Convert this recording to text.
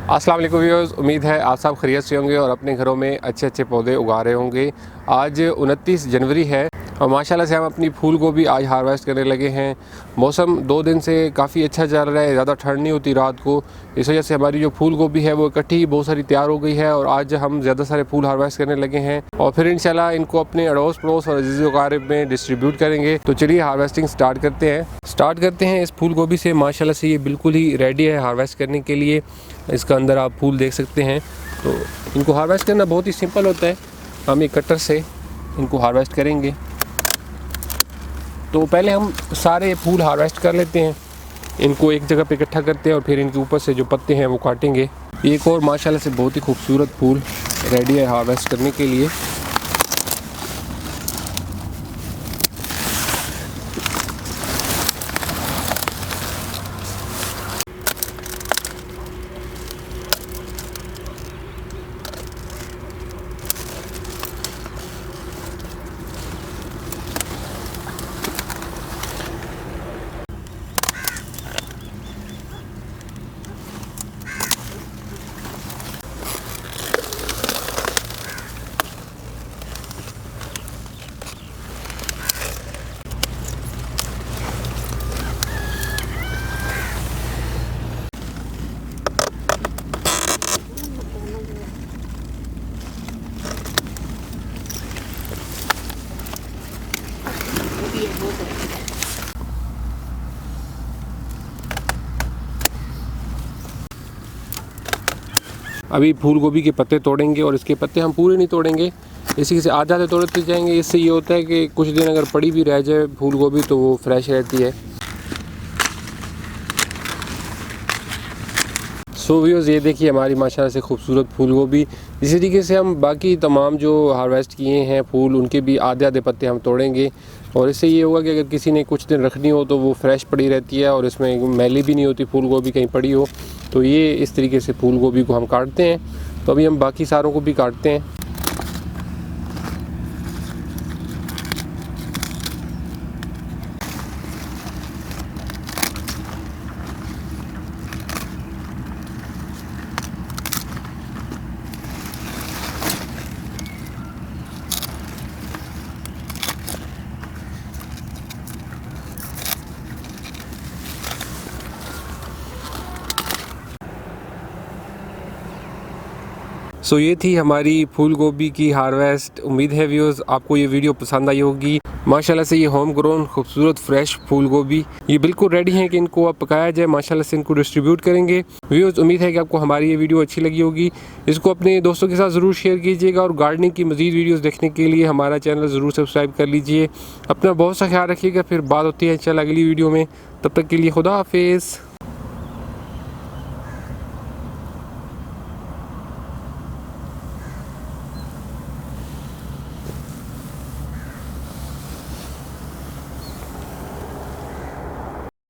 अस्सलाम वालेकुम व्यूअर्स, उम्मीद है आप सब खैरियत से होंगे और अपने घरों में अच्छे अच्छे पौधे उगा रहे होंगे। आज 29 जनवरी है और माशाल्लाह से हम अपनी फूल गोभी आज हार्वेस्ट करने लगे हैं। मौसम 2 दिन से काफ़ी अच्छा चल रहा है, ज़्यादा ठंड नहीं होती रात को, इस वजह से हमारी जो फूल गोभी है वो इकट्ठी बहुत सारी तैयार हो गई है और आज हम ज़्यादा सारे फूल हार्वेस्ट करने लगे हैं और फिर इंशाल्लाह इनको अपने अड़ोस पड़ोस और अजीज़ वक़ारिब में डिस्ट्रीब्यूट करेंगे। तो चलिए हार्वेस्टिंग स्टार्ट करते हैं इस फूल गोभी से। माशाल्लाह से ये बिल्कुल ही रेडी है हार्वेस्ट करने के लिए। इसका अंदर आप फूल देख सकते हैं। तो इनको हार्वेस्ट करना बहुत ही सिंपल होता है, हम एक कटर से इनको हार्वेस्ट करेंगे। तो पहले हम सारे फूल हार्वेस्ट कर लेते हैं, इनको एक जगह पे इकट्ठा करते हैं और फिर इनके ऊपर से जो पत्ते हैं वो काटेंगे। एक और माशाल्लाह से बहुत ही खूबसूरत फूल रेडी है हार्वेस्ट करने के लिए। अभी फूल गोभी के पत्ते तोड़ेंगे और इसके पत्ते हम पूरे नहीं तोड़ेंगे, इसी से आधे आधे तोड़ते जाएंगे। इससे ये होता है कि कुछ दिन अगर पड़ी भी रह जाए फूल गोभी तो वो फ्रेश रहती है। सो व्यूअर्स, ये देखिए हमारी माशाल्लाह से खूबसूरत फूल गोभी। इसी तरीके से हम बाकी तमाम जो हार्वेस्ट किए हैं फूल, उनके भी आधे आधे पत्ते हम तोड़ेंगे और इससे ये होगा कि अगर किसी ने कुछ दिन रखनी हो तो वो फ्रेश पड़ी रहती है और इसमें मैली भी नहीं होती फूल गोभी कहीं पड़ी हो। तो ये इस तरीके से फूल गोभी को हम काटते हैं। तो अभी हम बाकी सारों को भी काटते हैं। सो ये थी हमारी फूल गोभी की हार्वेस्ट। उम्मीद है व्यूअर्स आपको ये वीडियो पसंद आई होगी। माशाल्लाह से ये होम ग्रोन खूबसूरत फ्रेश फूल गोभी ये बिल्कुल रेडी हैं कि इनको अब पकाया जाए। माशाल्लाह से इनको डिस्ट्रीब्यूट करेंगे। व्यूअर्स, उम्मीद है कि आपको हमारी ये वीडियो अच्छी लगी होगी। इसको अपने दोस्तों के साथ ज़रूर शेयर कीजिएगा और गार्डनिंग की मज़ीद वीडियोज़ देखने के लिए हमारा चैनल ज़रूर सब्सक्राइब कर लीजिए। अपना बहुत सा ख्याल रखिएगा। फिर बात होती है इंशाल्लाह अगली वीडियो में। तब तक के लिए खुदा हाफिज़।